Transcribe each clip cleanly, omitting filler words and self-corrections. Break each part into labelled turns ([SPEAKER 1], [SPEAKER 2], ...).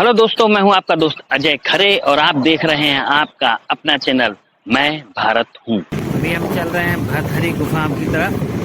[SPEAKER 1] Hello दोस्तों, मैं हूं आपका दोस्त अजय खरे और आप देख रहे हैं आपका अपना चैनल मैं भारत हूं।
[SPEAKER 2] अभी हम चल रहे हैं भतहरी गुफा की तरफ।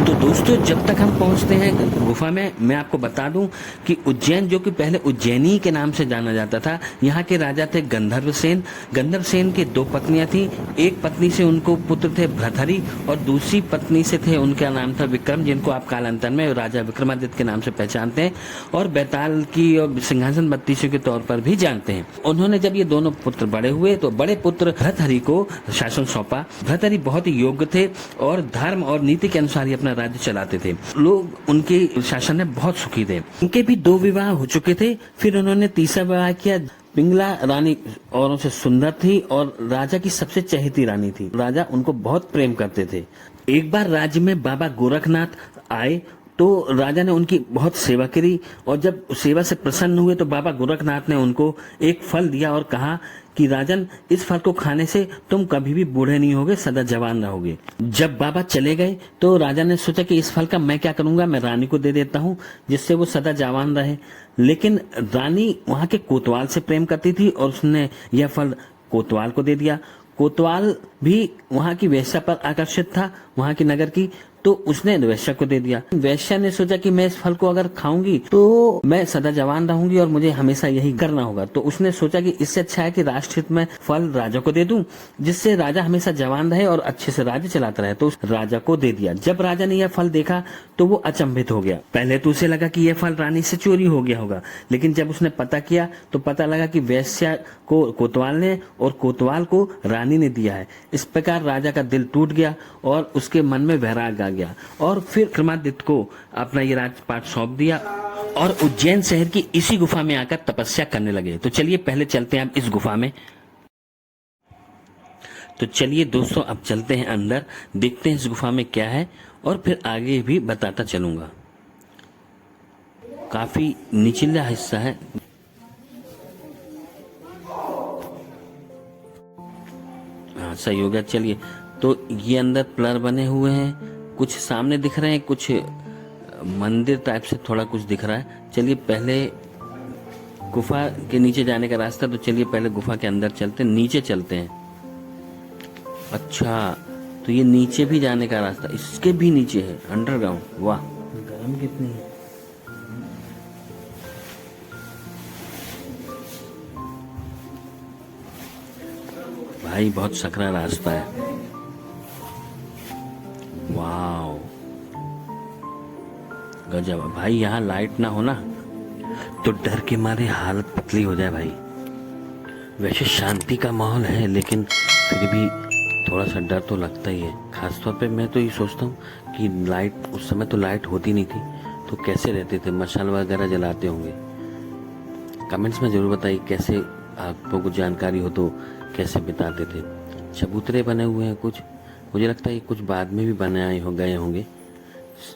[SPEAKER 3] तो दोस्तों, जब तक हम पहुंचते हैं गुफा में, मैं आपको बता दूं कि उज्जैन, जो कि पहले उज्जैनी के नाम से जाना जाता था, यहाँ के राजा थे गंधर्व सेन। गंधर्व सेन की दो पत्नियां थीं। एक पत्नी से उनको पुत्र थे भृतहरि और दूसरी पत्नी से थे, उनका नाम था विक्रम, जिनको आप कालांतर में राजा विक्रमादित्य के नाम से पहचानते हैं और बैताल की और सिंहासन बत्तीसों के तौर पर भी जानते हैं। उन्होंने जब ये दोनों पुत्र बड़े हुए तो बड़े पुत्र भृतहरि को शासन सौंपा। भृतहरि बहुत ही योग्य थे और धर्म और नीति के अनुसार ही अपना राज्य चलाते थे। लोग उनके शासन में बहुत सुखी थे। उनके भी दो विवाह हो चुके थे। फिर उन्होंने तीसरा विवाह किया। पिंगला रानी औरों से सुंदर थी और राजा की सबसे चहेती रानी थी। राजा उनको बहुत प्रेम करते थे। एक बार राज्य में बाबा गोरखनाथ आए तो राजा ने उनकी बहुत सेवा करी और जब सेवा से प्रसन्न हुए तो बाबा गोरखनाथ ने उनको एक फल दिया और कहा कि राजन, इस फल को खाने से तुम कभी भी बूढ़े नहीं होगे, सदा जवान रहोगे। जब बाबा चले गए तो राजा ने सोचा कि इस फल का मैं क्या करूंगा, मैं रानी को दे देता हूं जिससे वो सदा जवान रहे। लेकिन रानी वहां के कोतवाल से प्रेम करती थी और उसने यह फल कोतवाल को दे दिया। कोतवाल भी वहां की वेश्या पर आकर्षित था, वहां की नगर की, तो उसने वेश्या को दे दिया। वेश्या ने सोचा कि मैं इस फल को अगर खाऊंगी तो मैं सदा जवान रहूंगी और मुझे हमेशा यही करना होगा। तो उसने सोचा कि इससे अच्छा है कि राष्ट्रहित में फल राजा को दे दूं, जिससे राजा हमेशा जवान रहे और अच्छे से राज्य चलाता रहे। तो उस राजा को दे दिया। जब राजा ने यह फल देखा तो वो अचंभित हो गया। पहले तो उसे लगा कि यह फल रानी से चोरी हो गया होगा, लेकिन जब उसने पता किया तो पता लगा कि वेश्या को कोतवाल ने और कोतवाल को रानी ने दिया है। इस प्रकार राजा का दिल टूट गया और उसके मन में वैराग आ गया और फिर विक्रमादित्य को अपना ये राजपाट सौंप दिया और उज्जैन शहर की इसी गुफा में आकर तपस्या करने लगे। तो चलिए पहले चलते हैं अब इस गुफा में। तो चलिए दोस्तों, अब चलते हैं अंदर, देखते हैं इस गुफा में क्या है और फिर आगे भी बताता चलूंगा। काफी निचला हिस्सा है। हाँ, सही हो गया। चलिए, तो ये अंदर पिलर बने हुए हैं, कुछ सामने दिख रहे हैं, कुछ मंदिर टाइप से थोड़ा कुछ दिख रहा है। चलिए पहले गुफा के नीचे जाने का रास्ता, तो चलिए पहले गुफा के अंदर चलते हैं, नीचे चलते हैं। अच्छा, तो ये नीचे भी जाने का रास्ता, इसके भी नीचे है अंडरग्राउंड। वाह, गर्म कितनी है। भाई बहुत सकरा रास्ता है। वाह, गजब भाई। यहाँ लाइट ना हो ना तो डर के मारे हालत पतली हो जाए भाई। वैसे शांति का माहौल है, लेकिन फिर भी थोड़ा सा डर तो लगता ही है। खासतौर पे मैं तो ये सोचता हूँ कि लाइट, उस समय तो लाइट होती नहीं थी, तो कैसे रहते थे, मशाल वगैरह जलाते होंगे। कमेंट्स में जरूर बताइए कैसे आपको कुछ जानकारी हो तो कैसे बिताते थे। चबूतरे बने हुए हैं कुछ, मुझे लगता है कुछ बाद में भी बनाए हो गए होंगे।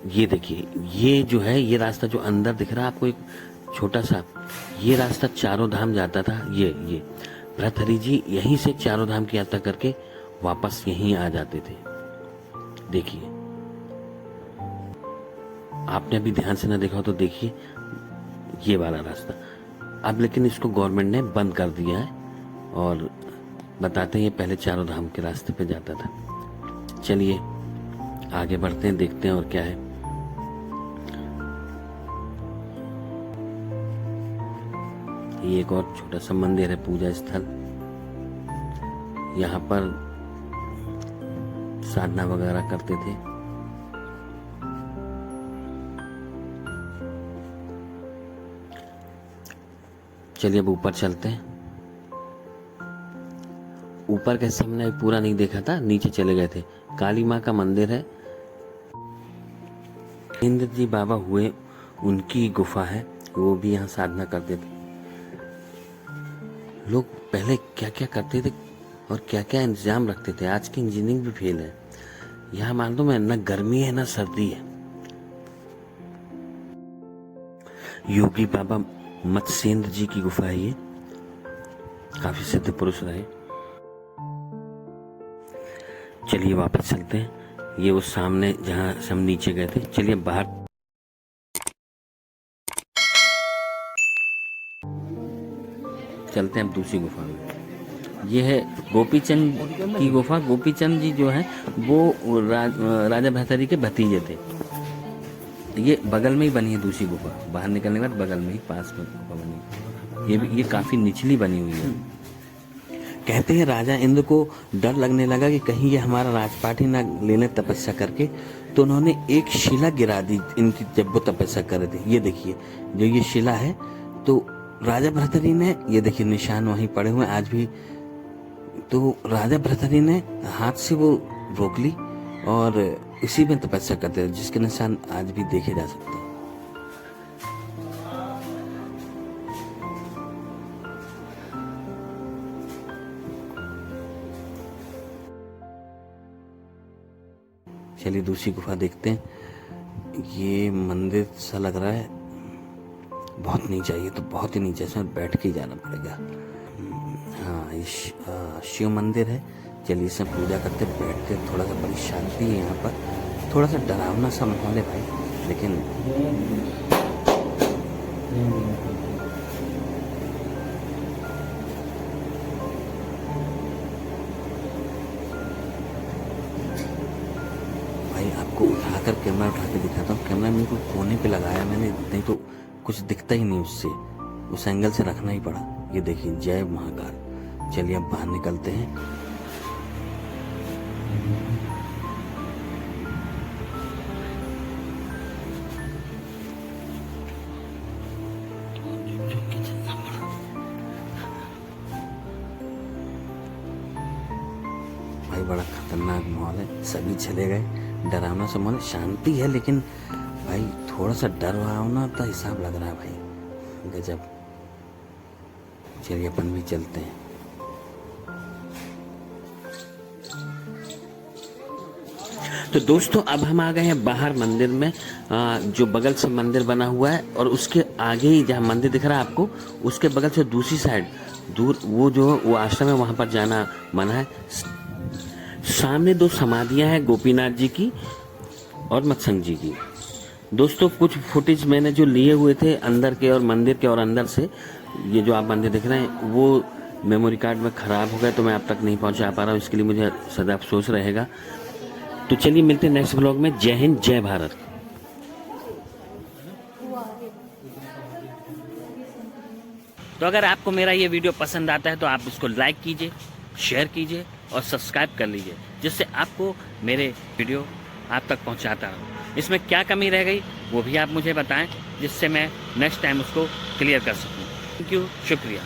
[SPEAKER 3] ये देखिए, ये जो है, ये रास्ता जो अंदर दिख रहा है आपको, एक छोटा सा, ये रास्ता चारों धाम जाता था। ये भृतहरि जी यहीं से चारों धाम की यात्रा करके वापस यहीं आ जाते थे। देखिए, आपने अभी ध्यान से ना देखा हो तो देखिए, ये वाला रास्ता। अब लेकिन इसको गवर्नमेंट ने बंद कर दिया है और बताते हैं ये पहले चारों धाम के रास्ते पे जाता था। चलिए आगे बढ़ते हैं, देखते हैं और क्या है। ये एक और छोटा सा मंदिर है, पूजा स्थल। यहाँ पर साधना वगैरह करते थे। चलिए अब ऊपर चलते हैं। ऊपर कैसे हमने पूरा नहीं देखा था, नीचे चले गए थे। काली माँ का मंदिर है। इंद्र जी बाबा हुए, उनकी गुफा है, वो भी यहाँ साधना करते थे। लोग पहले क्या क्या करते थे और क्या क्या इंतजाम रखते थे। आज की इंजीनियरिंग भी फेल है। यहाँ मालूम है ना गर्मी है ना सर्दी है। योगी बाबा मत्स्येंद्र जी की गुफा है ये, काफी सिद्ध पुरुष रहे। चलिए वापस चलते हैं। ये वो सामने जहाँ से हम नीचे गए थे। चलिए बाहर चलते हैं अब दूसरी गुफा में। ये है गोपीचंद की गुफा। गोपीचंद जी जो है वो राजा भर्तृहरि के भतीजे थे। ये बगल में ही बनी है दूसरी गुफा, बाहर निकलने के बाद बगल में ही पास में गुफा बनी। ये काफी निचली बनी हुई है। कहते हैं राजा इंद्र को डर लगने लगा कि कहीं ये हमारा राजपाट ही ना लेने तपस्या करके, तो उन्होंने एक शिला गिरा दी इनकी जब वो तपस्या कर रहे थे। ये देखिए जो ये शिला है, तो राजा भर्तृहरि ने, ये देखिए निशान वहीं पड़े हुए आज भी, तो राजा भर्तृहरि ने हाथ से वो रोक ली और इसी में तपस्या करते थे, जिसके निशान आज भी देखे जा सकते हैं। चलिए दूसरी गुफा देखते हैं। ये मंदिर सा लग रहा है, बहुत नीचा, ये तो बहुत ही नीचा, इसमें बैठ के ही जाना पड़ेगा। हाँ, ये शिव मंदिर है। चलिए इसमें पूजा करते बैठते, थोड़ा सा बड़ी शांति है यहाँ पर, थोड़ा सा डरावना सा माहौल है भाई, लेकिन भाई आपको उठाकर कैमरा उठा के दिखाता हूँ। कैमरा मेरे को कोने पे लगाया मैंने, नहीं तो कुछ दिखता ही नहीं उससे, उस एंगल से रखना ही पड़ा। ये देखिए, जय महाकाल। चलिए अब बाहर निकलते हैं। भाई बड़ा खतरनाक माहौल है, सभी चले गए, डरावना सा माहौल। शांति है लेकिन भाई थोड़ा सा डर भावना का हिसाब लग रहा है भाई, गजब। चलिए अपन भी चलते हैं। तो दोस्तों अब हम आ गए हैं बाहर मंदिर में, जो बगल से मंदिर बना हुआ है, और उसके आगे ही जहाँ मंदिर दिख रहा है आपको, उसके बगल से दूसरी साइड दूर वो आश्रम है, वहाँ पर जाना मना है। सामने दो समाधियां हैं, गोपीनाथ जी की और मत्स्यंग जी की। दोस्तों कुछ फुटेज मैंने जो लिए हुए थे अंदर के और मंदिर के और अंदर से, ये जो आप मंदिर देख रहे हैं वो मेमोरी कार्ड में ख़राब हो गया, तो मैं अब तक नहीं पहुंचा पा रहा हूँ, इसके लिए मुझे सदा अफसोस रहेगा। तो चलिए मिलते हैं नेक्स्ट ब्लॉग में। जय हिंद, जय भारत।
[SPEAKER 1] तो अगर आपको मेरा ये वीडियो पसंद आता है तो आप इसको लाइक कीजिए, शेयर कीजिए और सब्सक्राइब कर लीजिए, जिससे आपको मेरे वीडियो आप तक पहुंचाता रहूं। इसमें क्या कमी रह गई वो भी आप मुझे बताएं, जिससे मैं नेक्स्ट टाइम उसको क्लियर कर सकूं। थैंक यू, शुक्रिया।